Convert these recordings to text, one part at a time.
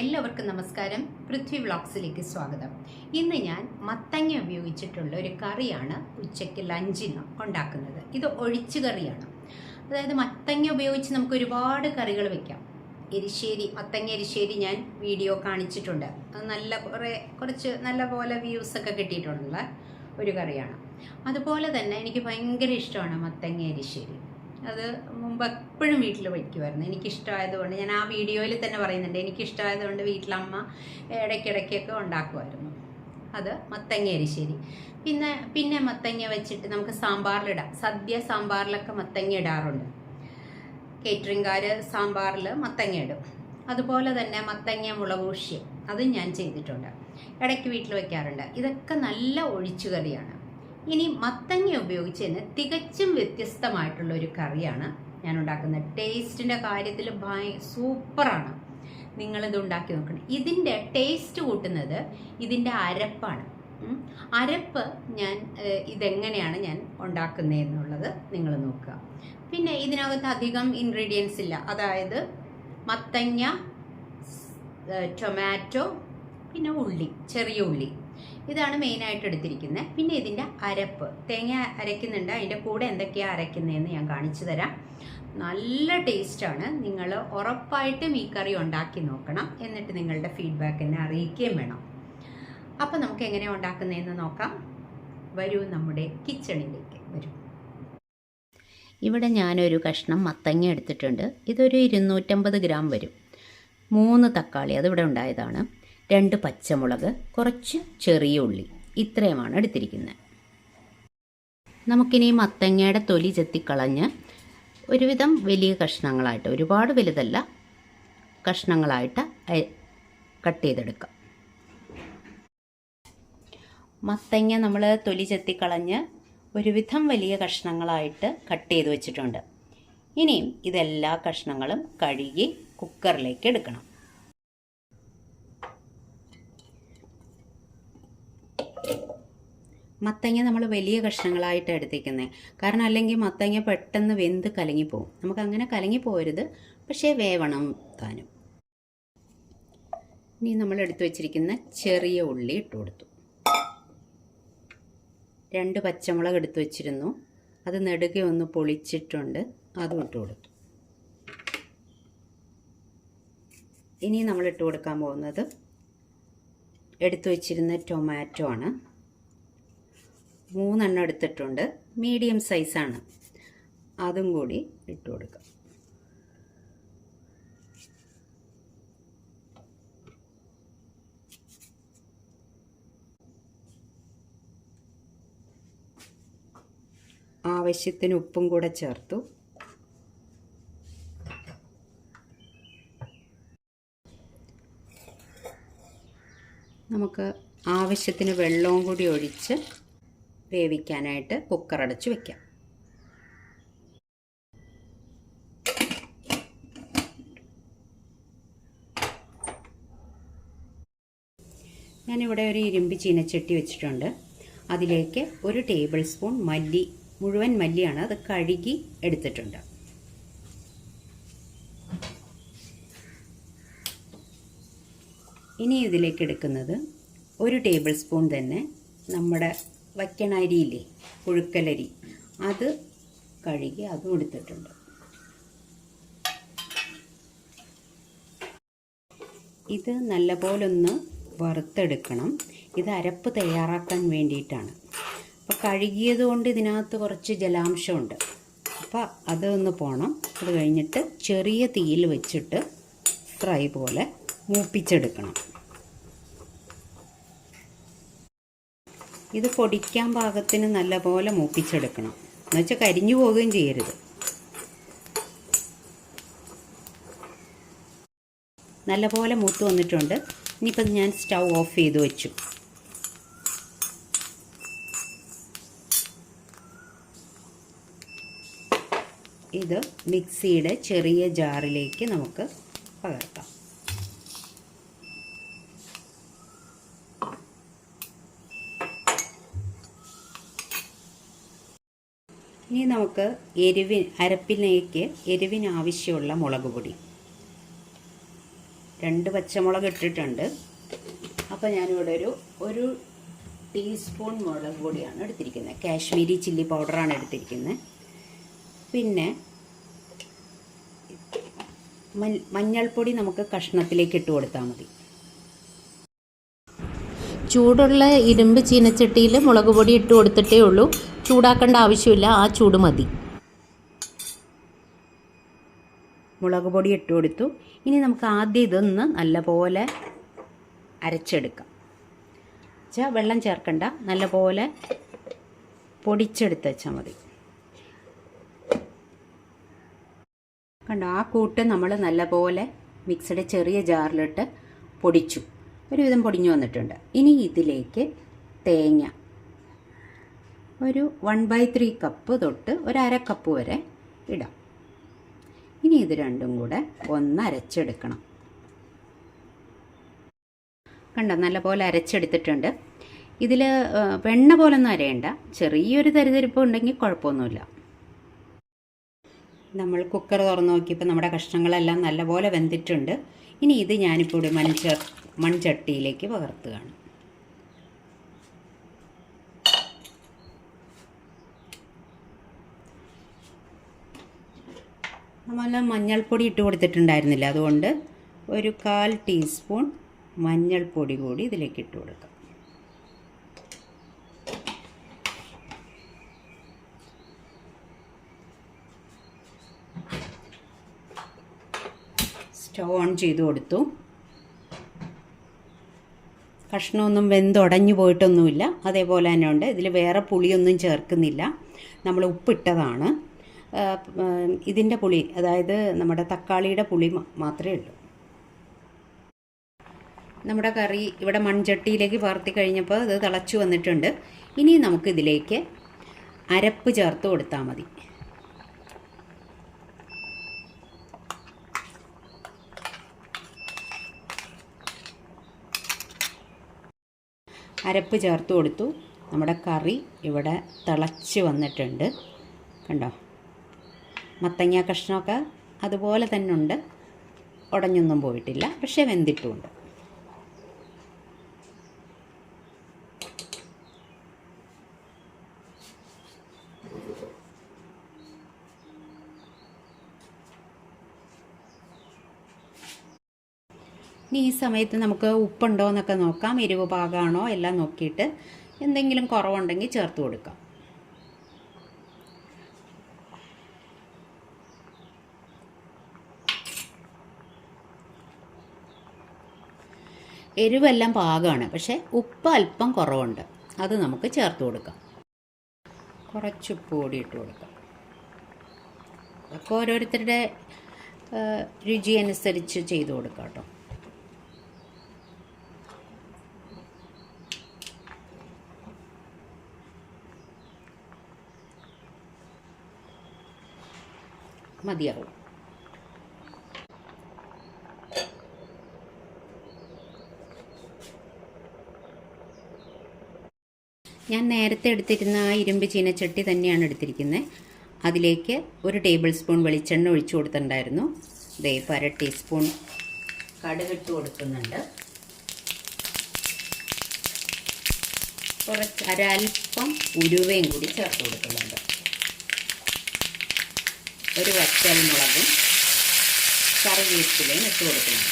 എല്ലാവർക്കും നമസ്കാരം. പൃഥ്വി വ്ളോഗ്സിലേക്ക് സ്വാഗതം. ഇന്ന് ഞാൻ മത്തങ്ങ ഉപയോഗിച്ചിട്ടുള്ള ഒരു കറിയാണ് ഉച്ചയ്ക്ക് ലഞ്ചിന് ഉണ്ടാക്കുന്നത്. ഇത് ഒഴിച്ചു കറിയാണ്. അതായത് മത്തങ്ങ ഉപയോഗിച്ച് നമുക്ക് ഒരുപാട് കറികൾ വെക്കാം. എരിശ്ശേരി, മത്തങ്ങ എരിശ്ശേരി ഞാൻ വീഡിയോ കാണിച്ചിട്ടുണ്ട്. അത് കുറച്ച് നല്ല പോലെ വ്യൂസൊക്കെ കിട്ടിയിട്ടുള്ള ഒരു കറിയാണ്. അതുപോലെ തന്നെ എനിക്ക് ഭയങ്കര ഇഷ്ടമാണ് മത്തങ്ങ എരിശ്ശേരി. അത് മുമ്പ് എപ്പോഴും വീട്ടിൽ വയ്ക്കുമായിരുന്നു. എനിക്കിഷ്ടമായതുകൊണ്ട് ഞാൻ ആ വീഡിയോയിൽ തന്നെ പറയുന്നുണ്ട്, എനിക്കിഷ്ടമായതുകൊണ്ട് വീട്ടിലമ്മ ഇടയ്ക്കിടയ്ക്കൊക്കെ ഉണ്ടാക്കുമായിരുന്നു. അത് മത്തങ്ങ എരിശ്ശേരി. പിന്നെ മത്തങ്ങ വെച്ചിട്ട് നമുക്ക് സാമ്പാറിലിടാം. സദ്യ സാമ്പാറിലൊക്കെ മത്തങ്ങ ഇടാറുണ്ട്. കേറ്ററിംഗുകാർ സാമ്പാറിൽ മത്തങ്ങ ഇടും. അതുപോലെ തന്നെ മത്തങ്ങ മുളകൂശ്യം അതും ഞാൻ ചെയ്തിട്ടുണ്ട്. ഇടയ്ക്ക് വീട്ടിൽ വയ്ക്കാറുണ്ട്. ഇതൊക്കെ നല്ല ഒഴിച്ചുകറിയാണ്. ഇനി മത്തങ്ങ ഉപയോഗിച്ച് തന്നെ തികച്ചും വ്യത്യസ്തമായിട്ടുള്ള ഒരു കറിയാണ് ഞാൻ ഉണ്ടാക്കുന്നത്. ടേസ്റ്റിൻ്റെ കാര്യത്തിൽ സൂപ്പറാണ്. നിങ്ങളിത് ഉണ്ടാക്കി നോക്കണം. ഇതിൻ്റെ ടേസ്റ്റ് കൂട്ടുന്നത് ഇതിൻ്റെ അരപ്പാണ്. അരപ്പ് ഇതെങ്ങനെയാണ് ഞാൻ ഉണ്ടാക്കുന്നതെന്നുള്ളത് നിങ്ങൾ നോക്കുക. പിന്നെ ഇതിനകത്ത് അധികം ഇൻഗ്രീഡിയൻസ് ഇല്ല. അതായത് മത്തങ്ങ, ടൊമാറ്റോ, പിന്നെ ഉള്ളി, ചെറിയ ഉള്ളി, ഇതാണ് മെയിനായിട്ട് എടുത്തിരിക്കുന്നത്. പിന്നെ ഇതിൻ്റെ അരപ്പ്, തേങ്ങ അരയ്ക്കുന്നുണ്ട്. അതിൻ്റെ കൂടെ എന്തൊക്കെയാണ് അരയ്ക്കുന്നതെന്ന് ഞാൻ കാണിച്ചു തരാം. നല്ല ടേസ്റ്റാണ്. നിങ്ങൾ ഉറപ്പായിട്ടും ഈ കറി ഉണ്ടാക്കി നോക്കണം. എന്നിട്ട് നിങ്ങളുടെ ഫീഡ്ബാക്ക് എന്നെ അറിയിക്കുകയും വേണം. അപ്പം നമുക്ക് എങ്ങനെയാണ് ഉണ്ടാക്കുന്നതെന്ന് നോക്കാം. വരൂ, നമ്മുടെ കിച്ചണിലേക്ക് വരൂ. ഇവിടെ ഞാനൊരു കഷ്ണം മത്തങ്ങ എടുത്തിട്ടുണ്ട്. ഇതൊരു 250 ഗ്രാം വരും. 3 തക്കാളി, അതിവിടെ ഉണ്ടായതാണ്. 2 പച്ചമുളക്, കുറച്ച് ചെറിയ ഉള്ളി, ഇത്രയുമാണ് എടുത്തിരിക്കുന്നത്. നമുക്കിനി മത്തങ്ങയുടെ തൊലി ചെത്തിക്കളഞ്ഞ് ഒരുവിധം വലിയ കഷ്ണങ്ങളായിട്ട്, ഒരുപാട് വലുതല്ല, കഷ്ണങ്ങളായിട്ട് കട്ട് ചെയ്തെടുക്കാം. മത്തങ്ങ നമ്മൾ തൊലി ചെത്തിക്കളഞ്ഞ് ഒരുവിധം വലിയ കഷ്ണങ്ങളായിട്ട് കട്ട് ചെയ്ത് വെച്ചിട്ടുണ്ട്. ഇനിയും ഇതെല്ലാ കഷ്ണങ്ങളും കഴുകി കുക്കറിലേക്ക് എടുക്കണം. മത്തങ്ങ നമ്മൾ വലിയ കഷ്ണങ്ങളായിട്ട് എടുത്തിരിക്കുന്നത്. കാരണം അല്ലെങ്കിൽ മത്തങ്ങ പെട്ടെന്ന് വെന്ത് കലങ്ങിപ്പോവും. നമുക്കങ്ങനെ കലങ്ങിപ്പോരുത്, പക്ഷേ വേവണം താനും. ഇനി നമ്മൾ എടുത്തു വച്ചിരിക്കുന്ന ചെറിയ ഉള്ളി ഇട്ട് കൊടുത്തു. 2 പച്ചമുളക് എടുത്തു വച്ചിരുന്നു. അത് നെടുകെ ഒന്ന് പൊളിച്ചിട്ടുണ്ട്, അതും ഇട്ട് കൊടുത്തു. ഇനി നമ്മൾ ഇട്ട് കൊടുക്കാൻ പോകുന്നത് എടുത്തു വച്ചിരുന്ന ടൊമാറ്റോ ആണ്. 3 എണ്ണം എടുത്തിട്ടുണ്ട്, മീഡിയം സൈസാണ്. അതും കൂടി ഇട്ട് കൊടുക്കാം. ആവശ്യത്തിന് ഉപ്പും കൂടെ ചേർത്തു. നമുക്ക് ആവശ്യത്തിന് വെള്ളവും കൂടി ഒഴിച്ച് വേവിക്കാനായിട്ട് കുക്കർ അടച്ച് വയ്ക്കാം. ഞാനിവിടെ ഒരു ഇരുമ്പ് ചീനച്ചട്ടി വെച്ചിട്ടുണ്ട്. അതിലേക്ക് 1 ടേബിൾ സ്പൂൺ മല്ലി, മുഴുവൻ മല്ലിയാണ്, അത് കഴുകി എടുത്തിട്ടുണ്ട്. ഇനി ഇതിലേക്ക് എടുക്കുന്നത് 1 ടേബിൾ സ്പൂൺ തന്നെ നമ്മുടെ വയ്ക്കണ അരിയില്ലേ, പുഴുക്കലരി, അത് കഴുകി അതും എടുത്തിട്ടുണ്ട്. ഇത് നല്ലപോലെ ഒന്ന് വറുത്തെടുക്കണം. ഇത് അരപ്പ് തയ്യാറാക്കാൻ വേണ്ടിയിട്ടാണ്. അപ്പോൾ കഴുകിയത് കൊണ്ട് ഇതിനകത്ത് കുറച്ച് ജലാംശമുണ്ട്. അപ്പോൾ അതൊന്ന് പോകണം. അത് കഴിഞ്ഞിട്ട് ചെറിയ തീയിൽ വെച്ചിട്ട് ഫ്രൈ പോലെ മൂപ്പിച്ചെടുക്കണം. ഇത് പൊടിക്കാൻ പാകത്തിന് നല്ലപോലെ മൂപ്പിച്ചെടുക്കണം. എന്നുവെച്ചാൽ കരിഞ്ഞു പോവുകയും ചെയ്യരുത്. നല്ലപോലെ മൂത്ത് വന്നിട്ടുണ്ട്. ഇനിയിപ്പോൾ ഞാൻ സ്റ്റൗ ഓഫ് ചെയ്ത് വെച്ചു. ഇത് മിക്സിയുടെ ചെറിയ ജാറിലേക്ക് നമുക്ക് പകർത്താം. ഇനി നമുക്ക് അരപ്പിലേക്ക് എരിവിന് ആവശ്യമുള്ള മുളക് പൊടി 2 പച്ചമുളക് ഇട്ടിട്ടുണ്ട്. അപ്പോൾ ഞാനിവിടെ ഒരു ടീസ്പൂൺ മുളക് പൊടിയാണ് എടുത്തിരിക്കുന്നത്. കാശ്മീരി ചില്ലി പൗഡറാണ് എടുത്തിരിക്കുന്നത്. പിന്നെ മഞ്ഞൾപ്പൊടി നമുക്ക് കഷ്ണത്തിലേക്ക് ഇട്ട് കൊടുത്താൽ മതി. ചൂടുള്ള ഇരുമ്പ് ചീനച്ചട്ടിയിൽ മുളക് പൊടി ഇട്ട് കൊടുത്തിട്ടേ ഉള്ളൂ. ചൂടാക്കേണ്ട ആവശ്യമില്ല, ആ ചൂട് മതി. മുളക് പൊടി ഇട്ട് കൊടുത്തു. ഇനി നമുക്ക് ആദ്യം ഇതൊന്ന് നല്ലപോലെ അരച്ചെടുക്കാം. വെള്ളം ചേർക്കണ്ട, നല്ലപോലെ പൊടിച്ചെടുത്ത് വെച്ചാൽ മതി. കണ്ടോ, ആ കൂട്ട് നമ്മൾ നല്ലപോലെ മിക്സിയുടെ ചെറിയ ജാറിലിട്ട് പൊടിച്ചു. ഒരുവിധം പൊടിഞ്ഞു വന്നിട്ടുണ്ട്. ഇനി ഇതിലേക്ക് തേങ്ങ ഒരു 1/3 കപ്പ് തൊട്ട് ഒരു അര കപ്പ് വരെ ഇടാം. ഇനി ഇത് രണ്ടും കൂടെ ഒന്ന് അരച്ചെടുക്കണം. കണ്ടോ, നല്ലപോലെ അരച്ചെടുത്തിട്ടുണ്ട്. ഇതിൽ വെണ്ണ പോലൊന്നും അരയണ്ട, ചെറിയൊരു തരിതരിപ്പ് ഉണ്ടെങ്കിൽ കുഴപ്പമൊന്നുമില്ല. നമ്മൾ കുക്കർ തുറന്ന് നോക്കിയപ്പോൾ നമ്മുടെ കഷ്ണങ്ങളെല്ലാം നല്ലപോലെ വെന്തിട്ടുണ്ട്. ഇനി ഇത് ഞാനിപ്പോൾ ഇവിടെ മൺചട്ടിയിലേക്ക് പകർത്തുകയാണ്. നമ്മൾ മഞ്ഞൾപ്പൊടി ഇട്ട് കൊടുത്തിട്ടുണ്ടായിരുന്നില്ല, അതുകൊണ്ട് ഒരു 1/4 ടീസ്പൂൺ മഞ്ഞൾപ്പൊടി കൂടി ഇതിലേക്ക് ഇട്ട് കൊടുക്കാം. സ്റ്റവ് ഓൺ ചെയ്ത് കൊടുത്തു. കഷ്ണമൊന്നും വെന്തുടഞ്ഞു പോയിട്ടൊന്നുമില്ല, അതേപോലെ തന്നെ ഉണ്ട്. ഇതിൽ വേറെ പുളിയൊന്നും ചേർക്കുന്നില്ല, നമ്മൾ ഉപ്പിട്ടതാണ്. ഇതിൻ്റെ പുളി, അതായത് നമ്മുടെ തക്കാളിയുടെ പുളി മാത്രമേ ഉള്ളൂ. നമ്മുടെ കറി ഇവിടെ മൺചട്ടിയിലേക്ക് പകർത്തി കഴിഞ്ഞപ്പോൾ അത് തിളച്ചു വന്നിട്ടുണ്ട്. ഇനി നമുക്കിതിലേക്ക് അരപ്പ് ചേർത്ത് കൊടുത്താൽ മതി. അരപ്പ് ചേർത്ത് കൊടുത്തു. നമ്മുടെ കറി ഇവിടെ തിളച്ച് വന്നിട്ടുണ്ട്. കണ്ടോ, മത്തങ്ങ കഷ്ണമൊക്കെ അതുപോലെ തന്നെ ഉണ്ട്, ഉടഞ്ഞൊന്നും പോയിട്ടില്ല, പക്ഷേ വെന്തിട്ടുമുണ്ട്. ഇനി ഈ സമയത്ത് നമുക്ക് ഉപ്പുണ്ടോ എന്നൊക്കെ നോക്കാം. എരിവ് പാകമാണോ എല്ലാം നോക്കിയിട്ട് എന്തെങ്കിലും കുറവുണ്ടെങ്കിൽ ചേർത്ത് കൊടുക്കാം. എരിവെല്ലാം പാകമാണ്, പക്ഷേ ഉപ്പ് അല്പം കുറവുണ്ട്, അത് നമുക്ക് ചേർത്ത് കൊടുക്കാം. കുറച്ച് ഉപ്പ് കൂടി ഇട്ട് കൊടുക്കാം. അതൊക്കെ ഓരോരുത്തരുടെ രുചി അനുസരിച്ച് ചെയ്ത് കൊടുക്കാം കേട്ടോ. മതിയാവും. ഞാൻ നേരത്തെ എടുത്തിരുന്ന ആ ഇരുമ്പ് ചീനച്ചട്ടി തന്നെയാണ് എടുത്തിരിക്കുന്നത്. അതിലേക്ക് 1 ടേബിൾ സ്പൂൺ വെളിച്ചെണ്ണ ഒഴിച്ചു കൊടുത്തിട്ടുണ്ടായിരുന്നു. ദേ ഇപ്പോൾ 1/2 ടീസ്പൂൺ കടുകിട്ട് കൊടുക്കുന്നുണ്ട്. കുറച്ച് ഒരൽപ്പം ഉലുവയും കൂടി ചേർത്ത് കൊടുക്കുന്നുണ്ട്. ഒരു വറ്റൽ മുളകും കറിവേപ്പിലയും ഇട്ട് കൊടുക്കുന്നുണ്ട്.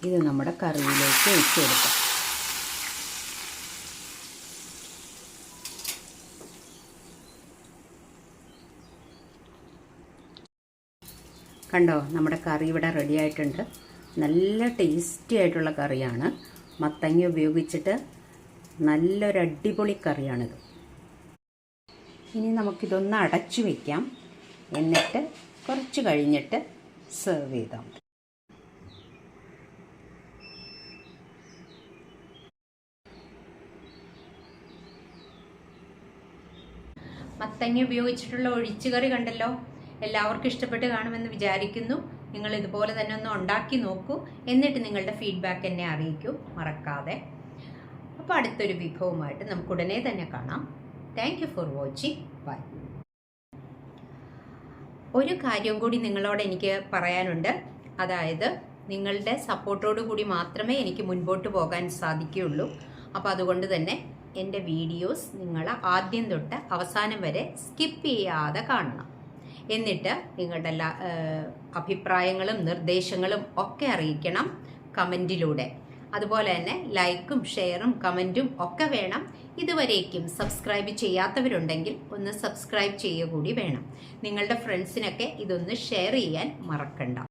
ഇത് നമ്മുടെ കറിയിലേക്ക് ഒഴിച്ച് കൊടുക്കാം. കണ്ടോ, നമ്മുടെ കറി ഇവിടെ റെഡി ആയിട്ടുണ്ട്. നല്ല ടേസ്റ്റി ആയിട്ടുള്ള കറിയാണ്. മത്തങ്ങ ഉപയോഗിച്ചിട്ട് നല്ലൊരു അടിപൊളി കറിയാണിത്. ഇനി നമുക്കിതൊന്ന് അടച്ചു വയ്ക്കാം, എന്നിട്ട് കുറച്ച് കഴിഞ്ഞിട്ട് സെർവ് ചെയ്താൽ മതി. മത്തങ്ങ ഉപയോഗിച്ചിട്ടുള്ള ഒഴിച്ചുകറി കണ്ടല്ലോ. എല്ലാവർക്കും ഇഷ്ടപ്പെട്ട് കാണുമെന്ന് വിചാരിക്കുന്നു. നിങ്ങൾ ഇതുപോലെ തന്നെ ഒന്ന് ഉണ്ടാക്കി നോക്കൂ. എന്നിട്ട് നിങ്ങളുടെ ഫീഡ്ബാക്ക് എന്നെ അറിയിക്കൂ മറക്കാതെ. അപ്പോൾ അടുത്തൊരു വിഭവമായിട്ട് നമുക്ക് ഉടനെ തന്നെ കാണാം. Thank you for watching. Bye. ഒരു കാര്യം കൂടി നിങ്ങളോട് എനിക്ക് പറയാനുണ്ട്. അതായത് നിങ്ങളുടെ സപ്പോർട്ടോടു കൂടി മാത്രമേ എനിക്ക് മുൻപോട്ട് പോകാൻ സാധിക്കുകയുള്ളൂ. അപ്പോൾ അതുകൊണ്ട് തന്നെ എൻ്റെ വീഡിയോസ് നിങ്ങൾ ആദ്യം തൊട്ട് അവസാനം വരെ സ്കിപ്പ് ചെയ്യാതെ കാണണം. എന്നിട്ട് നിങ്ങളുടെ എല്ലാ അഭിപ്രായങ്ങളും നിർദ്ദേശങ്ങളും ഒക്കെ അറിയിക്കണം കമൻറ്റിലൂടെ. അതുപോലെ തന്നെ ലൈക്കും ഷെയറും കമൻറ്റും ഒക്കെ വേണം. ഇതുവരേക്കും സബ്സ്ക്രൈബ് ചെയ്യാത്തവരുണ്ടെങ്കിൽ ഒന്ന് സബ്സ്ക്രൈബ് ചെയ്യുക കൂടി വേണം. നിങ്ങളുടെ ഫ്രണ്ട്സിനൊക്കെ ഇതൊന്ന് ഷെയർ ചെയ്യാൻ മറക്കണ്ട.